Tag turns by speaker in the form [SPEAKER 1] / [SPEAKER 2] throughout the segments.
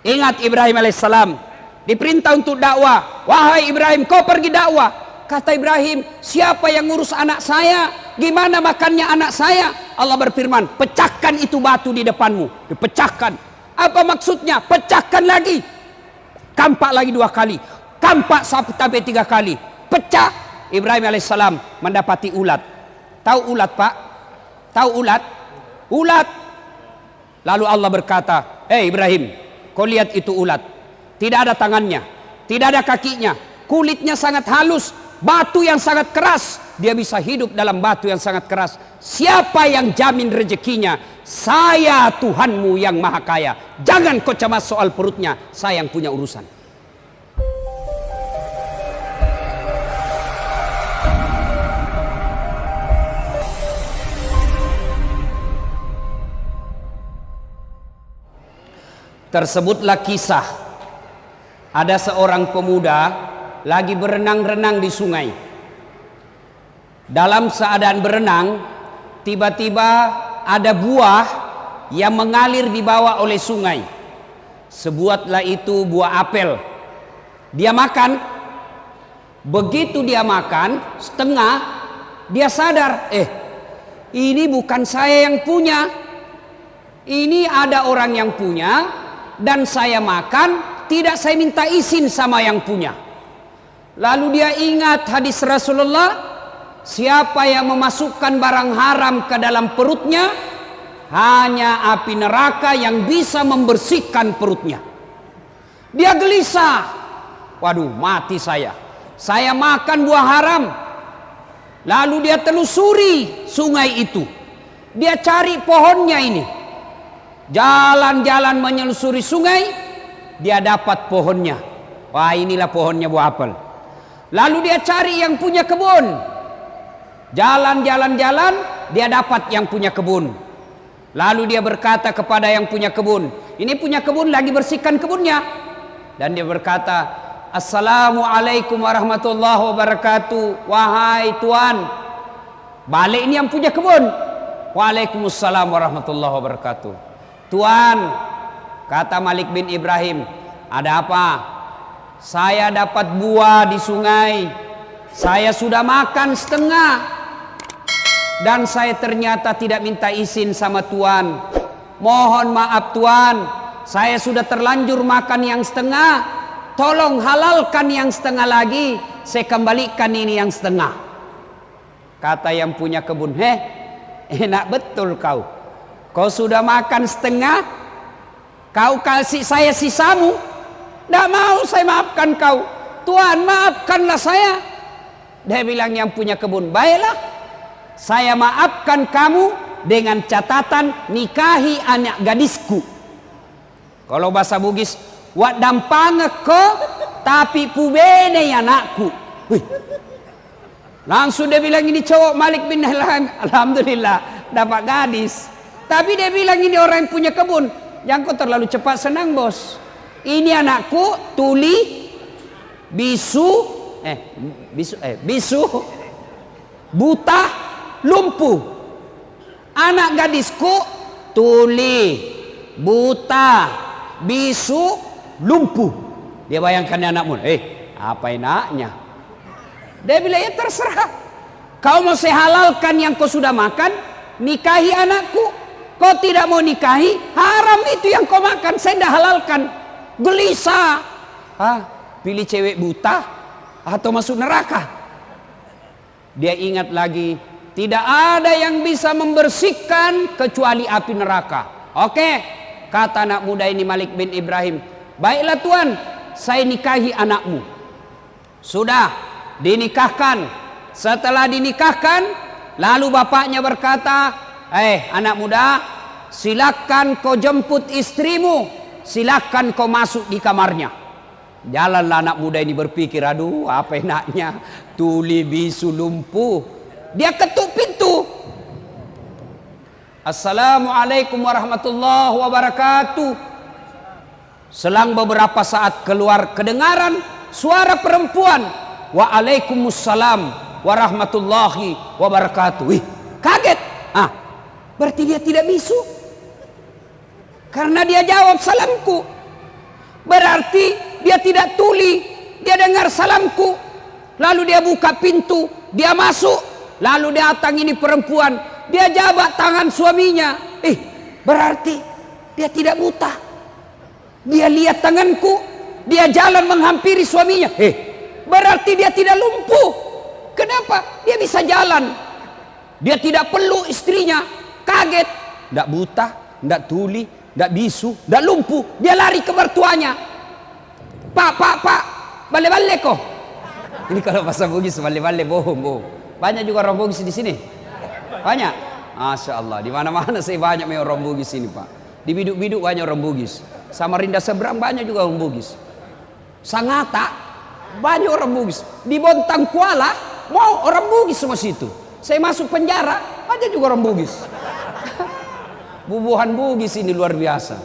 [SPEAKER 1] Ingat Ibrahim alaihissalam diperintah untuk dakwah. Wahai Ibrahim, kau pergi dakwah. Kata Ibrahim, siapa yang ngurus anak saya? Gimana makannya anak saya? Allah berfirman, pecahkan itu batu di depanmu. Dipecahkan. Apa maksudnya? Pecahkan lagi. Kampak lagi 2 kali. Kampak sampai 3 kali. Pecah. Ibrahim alaihissalam mendapati ulat. Tahu ulat, Pak? Tahu ulat? Ulat. Lalu Allah berkata, Ibrahim, kau lihat itu ulat. Tidak ada tangannya, tidak ada kakinya, kulitnya sangat halus, batu yang sangat keras. Dia bisa hidup dalam batu yang sangat keras. Siapa yang jamin rezekinya? Saya, Tuhanmu yang maha kaya. Jangan kau cemas soal perutnya, saya yang punya urusan. Tersebutlah kisah ada seorang pemuda lagi berenang-renang di sungai. Dalam keadaan berenang, tiba-tiba ada buah yang mengalir dibawa oleh sungai. Sebuahlah itu buah apel. Dia makan. Begitu dia makan setengah, dia sadar, ini bukan saya yang punya. Ini ada orang yang punya. Dan saya makan, tidak saya minta izin sama yang punya. Lalu dia ingat hadis Rasulullah, siapa yang memasukkan barang haram ke dalam perutnya, hanya api neraka yang bisa membersihkan perutnya. Dia gelisah, waduh mati saya makan buah haram. Lalu dia telusuri sungai itu, dia cari pohonnya ini. Jalan-jalan menyelusuri sungai, dia dapat pohonnya. Wah, inilah pohonnya buah apel. Lalu dia cari yang punya kebun. Jalan-jalan, dia dapat yang punya kebun. Lalu dia berkata kepada yang punya kebun, ini punya kebun lagi bersihkan kebunnya. Dan dia berkata, Assalamualaikum warahmatullahi wabarakatuh. Wahai Tuan. Balik ini yang punya kebun. Waalaikumsalam warahmatullahi wabarakatuh. Tuan, kata Malik bin Ibrahim, ada apa? Saya dapat buah di sungai. Saya sudah makan setengah. Dan saya ternyata tidak minta izin sama Tuan. Mohon maaf Tuan, saya sudah terlanjur makan yang setengah. Tolong halalkan yang setengah lagi. Saya kembalikan ini yang setengah. Kata yang punya kebun, enak betul kau. Kau sudah makan setengah, kau kasih saya sisamu. Tidak mau saya maafkan kau. Tuhan, maafkanlah saya. Dia bilang yang punya kebun, baiklah, saya maafkan kamu dengan catatan nikahi anak gadisku. Kalau bahasa Bugis, wak dampange ko tapi pubene anakku. Langsung dia bilang ini cowok Malik bin Alhamdulillah dapat gadis. Tapi dia bilang ini orang yang punya kebun. Yang kau terlalu cepat senang bos. Ini anakku tuli, bisu, buta, lumpuh. Anak gadisku tuli, buta, bisu, lumpuh. Dia bayangkan anakmu, apa enaknya? Dia bilang ya terserah. Kau mau saya halalkan yang kau sudah makan, nikahi anakku. Kau tidak mau nikahi, haram itu yang kau makan, saya dah halalkan. Gelisah. Pilih cewek buta atau masuk neraka? Dia ingat lagi, tidak ada yang bisa membersihkan kecuali api neraka. Oke, kata anak muda ini Malik bin Ibrahim, baiklah Tuan, saya nikahi anakmu. Sudah dinikahkan. Setelah dinikahkan, lalu bapaknya berkata, anak muda, silakan kau jemput istrimu, silakan kau masuk di kamarnya. Jalanlah anak muda ini berpikir, aduh apa enaknya, tuli bisu lumpuh. Dia ketuk pintu. Assalamualaikum warahmatullahi wabarakatuh. Selang beberapa saat keluar kedengaran suara perempuan. Waalaikumsalam warahmatullahi wabarakatuh. Wih, kaget. Berarti dia tidak bisu. Karena dia jawab salamku. Berarti dia tidak tuli. Dia dengar salamku, lalu dia buka pintu, dia masuk, lalu dia datang ini perempuan, dia jabat tangan suaminya. Berarti dia tidak buta. Dia lihat tanganku, dia jalan menghampiri suaminya. Berarti dia tidak lumpuh. Kenapa? Dia bisa jalan. Dia tidak peluk istrinya. Kaget. Tidak buta, tidak tuli, tidak bisu, tidak lumpuh. Dia lari ke mertuanya. Pak, bale-bale kok. Ini kalau bahasa Bugis bale-bale bohong. Banyak juga orang Bugis di sini. Banyak. Masya Allah. Di mana-mana saya banyak orang Bugis ini, Pak. Di biduk-biduk banyak orang Bugis. Samarinda seberang banyak juga orang Bugis. Sangatta banyak orang Bugis. Di Bontang Kuala mau orang Bugis semua situ. Saya masuk penjara banyak juga orang Bugis. Bubuhan Bugis ini luar biasa.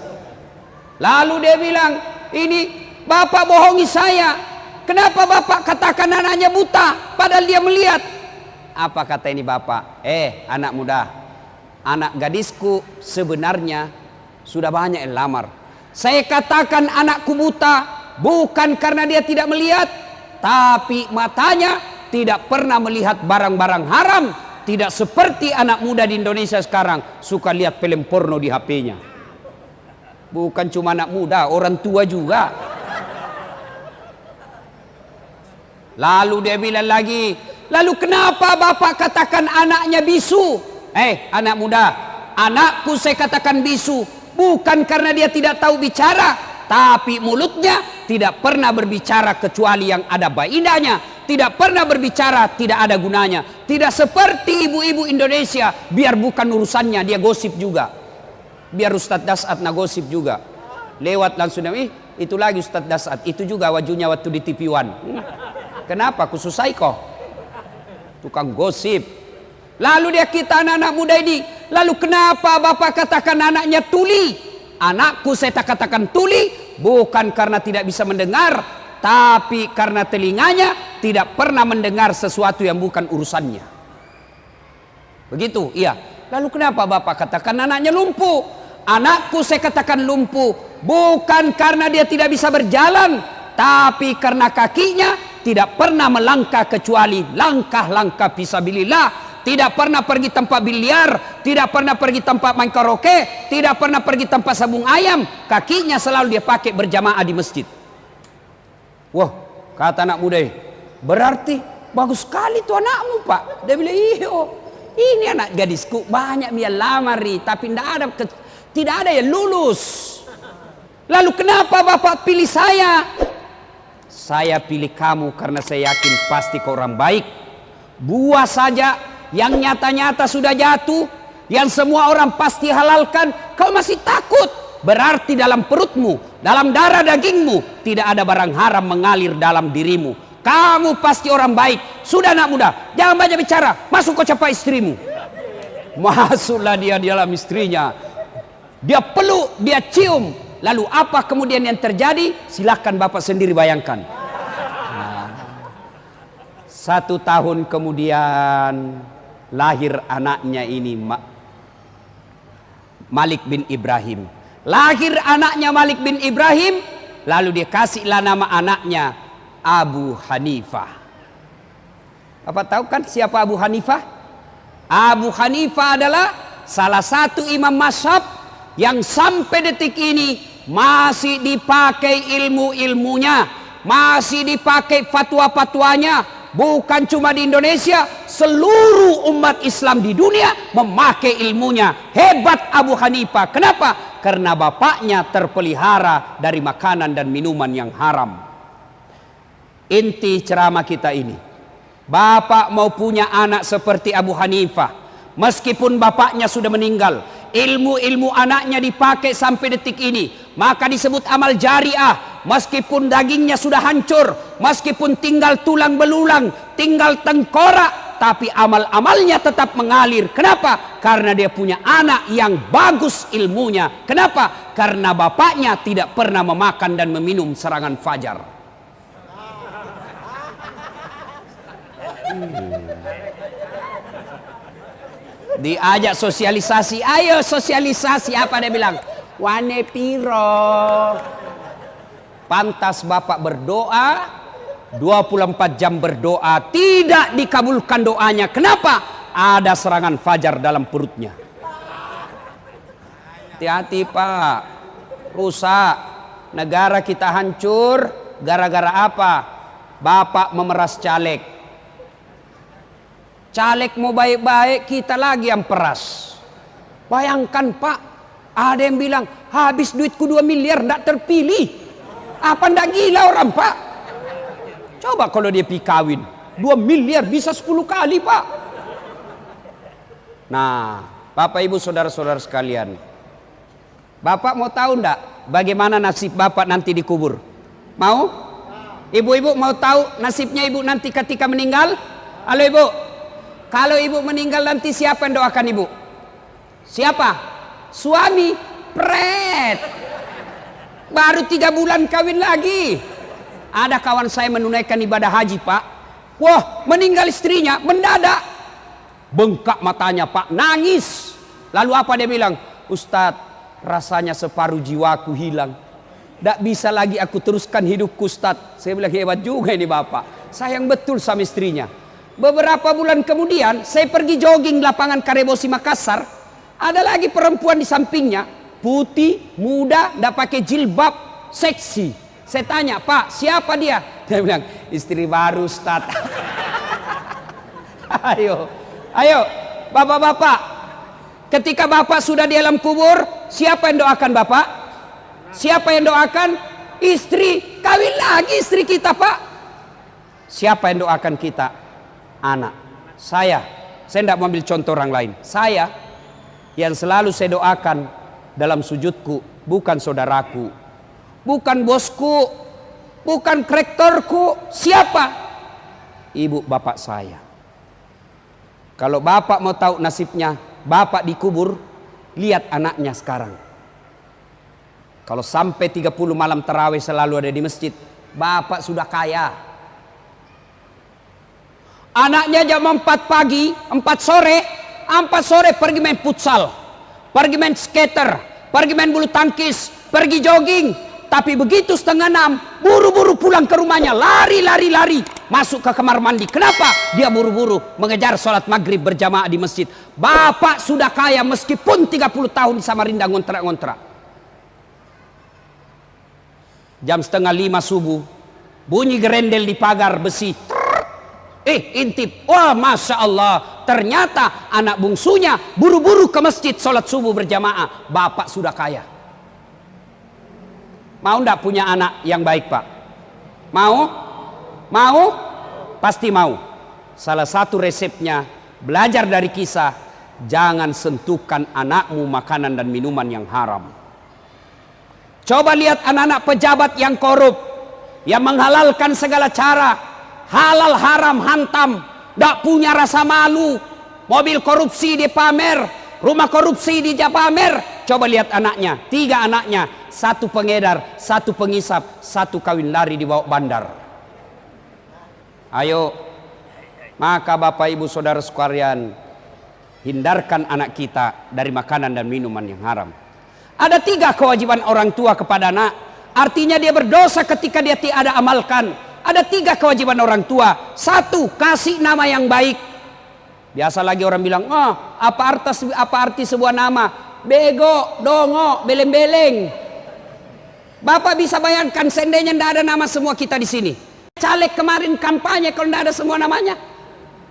[SPEAKER 1] Lalu dia bilang, ini bapak bohongi saya. Kenapa bapak katakan anaknya buta padahal dia melihat? Apa kata ini bapak? Anak muda, anak gadisku sebenarnya sudah banyak yang lamar. Saya katakan anakku buta bukan karena dia tidak melihat, tapi matanya tidak pernah melihat barang-barang haram. Tidak seperti anak muda di Indonesia sekarang suka lihat film porno di HP-nya. Bukan cuma anak muda, orang tua juga. Lalu dia bilang lagi, lalu kenapa bapak katakan anaknya bisu? Anak muda, anakku saya katakan bisu bukan karena dia tidak tahu bicara, tapi mulutnya tidak pernah berbicara kecuali yang ada faedahnya. Tidak pernah berbicara tidak ada gunanya. Tidak seperti ibu-ibu Indonesia, biar bukan urusannya dia gosip juga. Biar Ustadz Dasat gosip juga. Lewat langsung, itu lagi Ustadz Dasat, itu juga wajunya waktu di TV One. Kenapa? Khususai kok. Tukang gosip. Lalu dia kita anak-anak muda ini, lalu kenapa bapak katakan anaknya tuli? Anakku saya tak katakan tuli bukan karena tidak bisa mendengar, tapi karena telinganya tidak pernah mendengar sesuatu yang bukan urusannya. Begitu, iya. Lalu kenapa bapak katakan anaknya lumpuh? Anakku saya katakan lumpuh bukan karena dia tidak bisa berjalan, tapi karena kakinya tidak pernah melangkah kecuali langkah-langkah fisabilillah. Tidak pernah pergi tempat biliar, tidak pernah pergi tempat main karaoke, tidak pernah pergi tempat sabung ayam. Kakinya selalu dia pakai berjamaah di masjid. Wah, kata anak muda, berarti bagus sekali tuh anakmu, Pak. Dia bilang, iyo, ini anak gadisku banyak dia lamari, tapi tidak ada yang lulus. Lalu kenapa bapak pilih saya? Saya pilih kamu karena saya yakin pasti kau orang baik. Buah saja yang nyata-nyata sudah jatuh, yang semua orang pasti halalkan, kau masih takut. Berarti dalam perutmu, dalam darah dagingmu tidak ada barang haram mengalir dalam dirimu. Kamu pasti orang baik. Sudah anak muda, jangan banyak bicara. Masuk kau capai istrimu. Masuklah dia di dalam istrinya. Dia peluk, dia cium. Lalu apa kemudian yang terjadi? Silahkan bapak sendiri bayangkan. 1 tahun kemudian lahir anaknya ini, Malik bin Ibrahim. Lahir anaknya Malik bin Ibrahim, lalu dia kasihlah nama anaknya Abu Hanifah. Apa tahu kan siapa Abu Hanifah? Abu Hanifah adalah salah satu imam mazhab yang sampai detik ini masih dipakai ilmu-ilmunya, masih dipakai fatwa-fatwanya. Bukan cuma di Indonesia, seluruh umat Islam di dunia memakai ilmunya. Hebat Abu Hanifah. Kenapa? Karena bapaknya terpelihara dari makanan dan minuman yang haram. Inti ceramah kita ini, bapak mau punya anak seperti Abu Hanifah, meskipun bapaknya sudah meninggal, ilmu-ilmu anaknya dipakai sampai detik ini, maka disebut amal jariah. Meskipun dagingnya sudah hancur, meskipun tinggal tulang belulang, tinggal tengkorak, tapi amal-amalnya tetap mengalir. Kenapa? Karena dia punya anak yang bagus ilmunya. Kenapa? Karena bapaknya tidak pernah memakan dan meminum serangan fajar. Diajak sosialisasi, ayo sosialisasi. Apa dia bilang? Wane piro. Pantas Bapak berdoa 24 jam berdoa, tidak dikabulkan doanya. Kenapa? Ada serangan fajar dalam perutnya. Hati-hati Pak, rusak. Negara kita hancur gara-gara apa? Bapak memeras caleg. Caleg mau baik-baik, kita lagi yang peras. Bayangkan Pak, ada yang bilang habis duitku 2 miliar ndak terpilih. Apa ndak gila orang Pak? Coba kalau dia pergi kawin 2 miliar bisa 10 kali Pak. Nah Bapak Ibu saudara-saudara sekalian, Bapak mau tahu ndak bagaimana nasib Bapak nanti dikubur? Mau? Ibu-ibu mau tahu nasibnya ibu nanti ketika meninggal? Halo ibu, kalau ibu meninggal nanti siapa yang doakan ibu? Siapa? Suami. Pret. Baru 3 bulan kawin lagi. Ada kawan saya menunaikan ibadah haji Pak. Wah, meninggal istrinya mendadak. Bengkak matanya Pak, nangis. Lalu apa dia bilang? Ustadz, rasanya separuh jiwaku hilang. Tidak bisa lagi aku teruskan hidupku Ustadz. Saya bilang hebat juga ini Bapak. Sayang betul sama istrinya. Beberapa bulan kemudian saya pergi jogging lapangan Karebosi Makassar. Ada lagi perempuan di sampingnya. Putih, muda, tidak pakai jilbab, seksi. Saya tanya, Pak, siapa dia? Dia bilang, istri baru Ustaz. Ayo, bapak-bapak. Ketika bapak sudah di alam kubur, siapa yang doakan bapak? Siapa yang doakan? Istri. Kawin lagi istri kita Pak. Siapa yang doakan kita? Anak. Saya tidak mau ambil contoh orang lain. Saya yang selalu saya doakan dalam sujudku, bukan saudaraku, bukan bosku, bukan rektorku. Siapa? Ibu bapak saya. Kalau bapak mau tahu nasibnya, bapak dikubur, lihat anaknya sekarang. Kalau sampai 30 malam tarawih selalu ada di masjid, bapak sudah kaya. Anaknya jam 4 pagi, 4 sore pergi main futsal, pergi main skater, pergi main bulu tangkis, pergi jogging. Tapi begitu 5:30, buru-buru pulang ke rumahnya, lari, masuk ke kamar mandi. Kenapa? Dia buru-buru mengejar sholat maghrib berjamaah di masjid. Bapak sudah kaya meskipun 30 tahun di Samarinda ngontrak-ngontrak. Jam 4:30 subuh, bunyi gerendel di pagar besi. Intip, wah Masya Allah, ternyata anak bungsunya buru-buru ke masjid sholat subuh berjamaah. Bapak sudah kaya. Mau ndak punya anak yang baik Pak? Mau? Mau? Pasti mau. Salah satu resepnya, belajar dari kisah, jangan sentuhkan anakmu makanan dan minuman yang haram. Coba lihat anak-anak pejabat yang korup, yang menghalalkan segala cara, halal haram hantam, tidak punya rasa malu. Mobil korupsi dia pamer, rumah korupsi dia pamer. Coba lihat anaknya, 3 anaknya, 1 pengedar, 1 pengisap, 1 kawin lari di bawah bandar. Ayo, maka Bapak Ibu Saudara sekalian, hindarkan anak kita dari makanan dan minuman yang haram. Ada 3 kewajiban orang tua kepada anak. Artinya dia berdosa ketika dia tidak amalkan. Ada 3 kewajiban orang tua. 1, kasih nama yang baik. Biasa lagi orang bilang, apa arti sebuah nama? Bego, dongo, beleng-beleng. Bapak bisa bayangkan seandainya tidak ada nama semua kita di sini. Caleg kemarin kampanye kalau tidak ada semua namanya.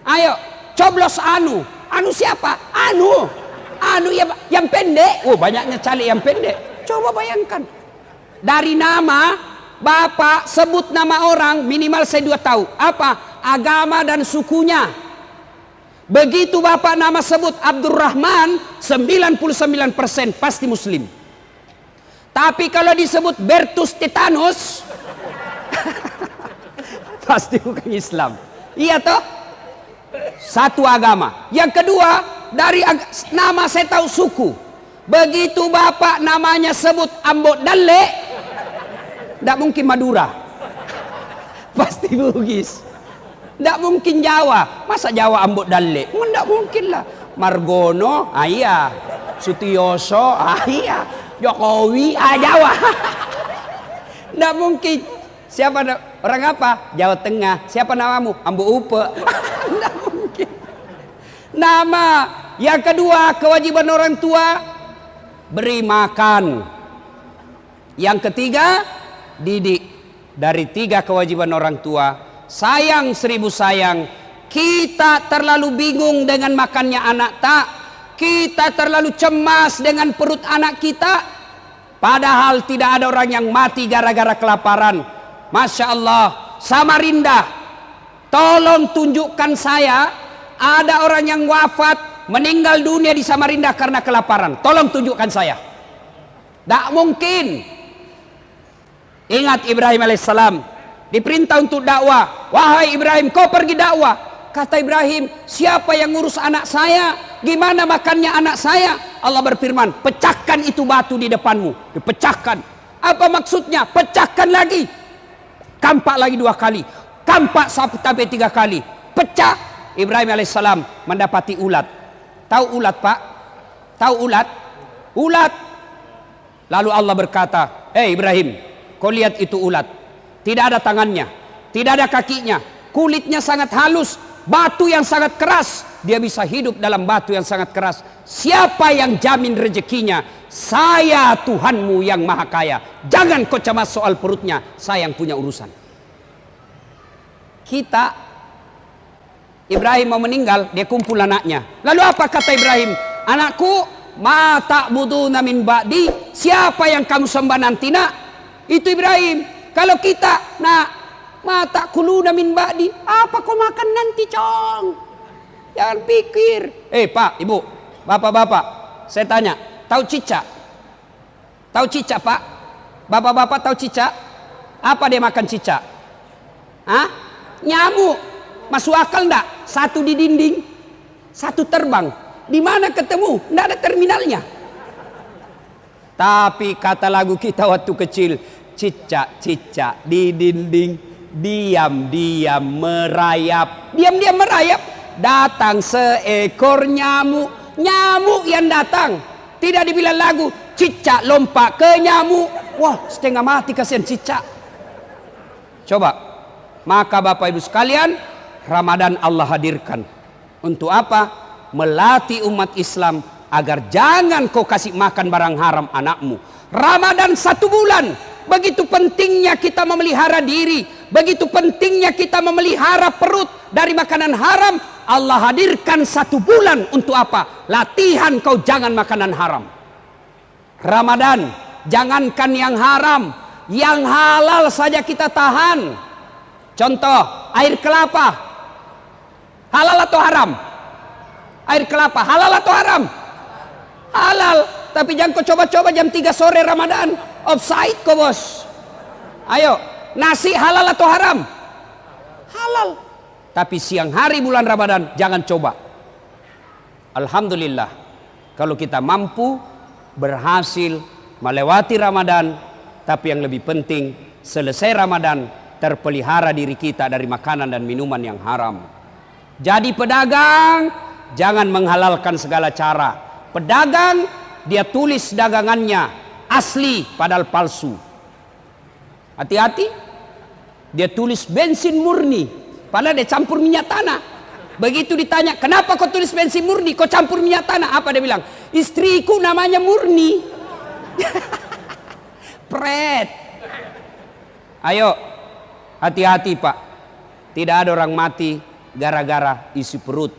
[SPEAKER 1] Ayo, coblos Anu. Anu siapa? Anu yang pendek. Banyaknya caleg yang pendek. Coba bayangkan. Dari nama, Bapak sebut nama orang minimal saya 2 tahu. Apa? Agama dan sukunya. Begitu Bapak nama sebut Abdurrahman, 99% pasti Muslim. Tapi kalau disebut Bertus Titanus, pasti bukan Islam. Iya toh? 1 agama. Yang kedua, dari nama saya tahu suku. Begitu Bapak namanya sebut Ambok Dalle, tidak mungkin Madura, pasti Bugis. Tidak mungkin Jawa. Masa Jawa Ambok Dalle? Tidak mungkin lah. Margono, iya. Sutioso, iya. Jokowi, Jawa. Tidak mungkin. Siapa orang apa? Jawa Tengah. Siapa namamu? Ambu Upe. Tidak mungkin. Nama. Yang kedua, kewajiban orang tua, beri makan. Yang ketiga, didik. Dari 3 kewajiban orang tua, sayang 1000 sayang. Kita terlalu bingung dengan makannya anak tak. Kita terlalu cemas dengan perut anak kita. Padahal tidak ada orang yang mati gara-gara kelaparan. Masya Allah. Samarinda, tolong tunjukkan saya ada orang yang wafat, meninggal dunia di Samarinda karena kelaparan. Tolong tunjukkan saya. Tak mungkin. Ingat Ibrahim alaihissalam diperintah untuk dakwah. Wahai Ibrahim, kau pergi dakwah. Kata Ibrahim, siapa yang ngurus anak saya? Gimana makannya anak saya? Allah berfirman, pecahkan itu batu di depanmu. Dipecahkan. Apa maksudnya? Pecahkan lagi. Kampak lagi 2 kali. Kampak sampai 3 kali. Pecah. Ibrahim alaihissalam mendapati ulat. Tahu ulat, Pak? Tahu ulat? Ulat. Lalu Allah berkata, Ibrahim, kau lihat itu ulat. Tidak ada tangannya, tidak ada kakinya, kulitnya sangat halus, batu yang sangat keras. Dia bisa hidup dalam batu yang sangat keras. Siapa yang jamin rezekinya? Saya Tuhanmu yang maha kaya. Jangan kau cemas soal perutnya, saya yang punya urusan. Ibrahim mau meninggal, dia kumpul anaknya. Lalu apa kata Ibrahim? Anakku, ma ta'buduna min ba'di? Siapa yang kamu sembah nanti, nak? Itu Ibrahim. Kalau kita, nak, ma ta'kuluna min ba'di? Apa kau makan nanti, cong? Jangan pikir. Pak, ibu, bapak-bapak, saya tanya, tahu cicak? Tahu cicak, Pak? Bapak-bapak tahu cicak? Apa dia makan cicak? Hah? Nyamuk. Masuk akal enggak? Satu di dinding, satu terbang. Di mana ketemu? Enggak ada terminalnya. Tapi kata lagu kita waktu kecil, cicak-cicak di dinding, diam-diam merayap. Diam-diam merayap. Datang seekor nyamuk. Nyamuk yang datang. Tidak dibilang lagu, cicak lompat ke nyamuk. Wah, setengah mati kasihan cicak. Coba. Maka Bapak Ibu sekalian, Ramadan Allah hadirkan. Untuk apa? Melatih umat Islam agar jangan kau kasih makan barang haram anakmu. Ramadan 1 bulan. Begitu pentingnya kita memelihara diri. Begitu pentingnya kita memelihara perut dari makanan haram. Allah hadirkan 1 bulan untuk apa? Latihan kau jangan makanan haram. Ramadan, jangankan yang haram, yang halal saja kita tahan. Contoh, air kelapa. Halal atau haram? Air kelapa halal atau haram? Halal. Tapi jangan kau coba-coba jam 3 sore Ramadan. Offside kau, bos. Ayo, nasi halal atau haram? Halal. Tapi siang hari bulan Ramadan jangan coba. Alhamdulillah, kalau kita mampu berhasil melewati Ramadan. Tapi yang lebih penting, selesai Ramadan terpelihara diri kita dari makanan dan minuman yang haram. Jadi pedagang jangan menghalalkan segala cara. Pedagang dia tulis dagangannya asli padahal palsu. Hati-hati. Dia tulis bensin murni padahal dia campur minyak tanah. Begitu ditanya, kenapa kau tulis bensin murni, kau campur minyak tanah? Apa dia bilang? Istriku namanya Murni. Pret. Ayo, hati-hati, Pak. Tidak ada orang mati gara-gara isi perut,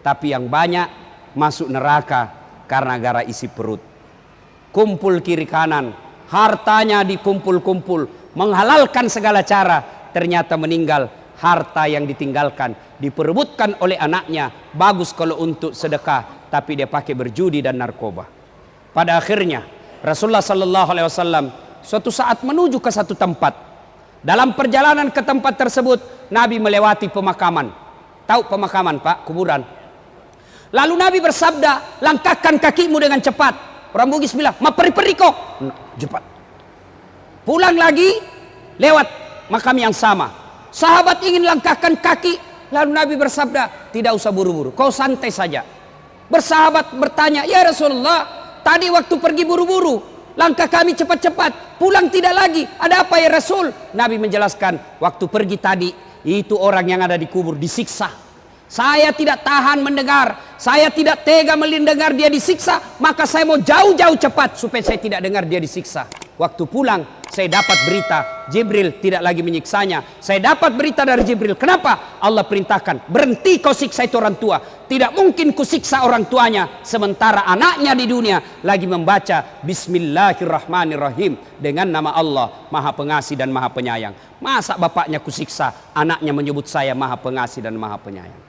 [SPEAKER 1] tapi yang banyak masuk neraka karena gara isi perut. Kumpul kiri kanan, hartanya dikumpul-kumpul, menghalalkan segala cara, ternyata meninggal. Harta yang ditinggalkan diperebutkan oleh anaknya. Bagus kalau untuk sedekah, tapi dia pakai berjudi dan narkoba. Pada akhirnya Rasulullah sallallahu alaihi wasallam suatu saat menuju ke satu tempat. Dalam perjalanan ke tempat tersebut, Nabi melewati pemakaman. Tahu pemakaman, Pak? Kuburan. Lalu Nabi bersabda, langkahkan kakimu dengan cepat. Orang Bugis bilang, ma peri-peri kok. Cepat. Pulang lagi, lewat makam yang sama. Sahabat ingin langkahkan kaki. Lalu Nabi bersabda, tidak usah buru-buru, kau santai saja. Bersahabat bertanya, ya Rasulullah, tadi waktu pergi buru-buru, Langkah kami cepat-cepat, pulang tidak lagi. Ada apa ya Rasul? Nabi menjelaskan, waktu pergi tadi, itu orang yang ada di kubur disiksa. Saya tidak tahan mendengar, saya tidak tega mendengar dia disiksa, maka saya mau jauh-jauh cepat supaya saya tidak dengar dia disiksa. Waktu pulang, saya dapat berita, Jibril tidak lagi menyiksanya. Saya dapat berita dari Jibril. Kenapa? Allah perintahkan, berhenti kau siksa itu orang tua. Tidak mungkin ku siksa orang tuanya, sementara anaknya di dunia lagi membaca Bismillahirrahmanirrahim dengan nama Allah, Maha Pengasih dan Maha Penyayang. Masa bapaknya ku siksa, anaknya menyebut saya Maha Pengasih dan Maha Penyayang.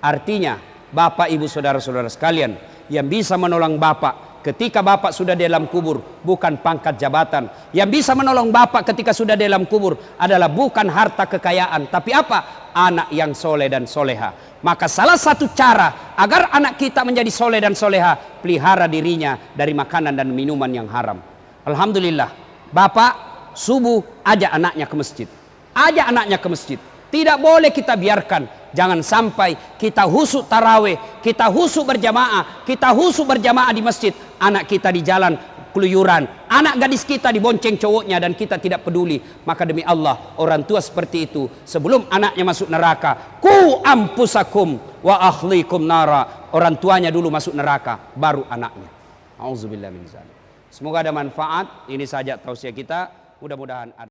[SPEAKER 1] Artinya, bapak, ibu, saudara-saudara sekalian, yang bisa menolong bapak ketika bapak sudah di dalam kubur bukan pangkat jabatan. Yang bisa menolong bapak ketika sudah di dalam kubur adalah bukan harta kekayaan, tapi apa? Anak yang soleh dan soleha. Maka salah satu cara agar anak kita menjadi soleh dan soleha, pelihara dirinya dari makanan dan minuman yang haram. Alhamdulillah, bapak subuh ajak anaknya ke masjid. Ajak anaknya ke masjid. Tidak boleh kita biarkan. Jangan sampai kita husuk tarawih, kita husuk berjamaah, kita husuk berjamaah di masjid, anak kita di jalan keluyuran, anak gadis kita dibonceng cowoknya dan kita tidak peduli. Maka demi Allah, orang tua seperti itu sebelum anaknya masuk neraka, ku ampusakum wa akhlikum nara. Orang tuanya dulu masuk neraka, baru anaknya. Auzubillah min zalik. Semoga ada manfaat. Ini saja tausiah kita. Mudah-mudahan ada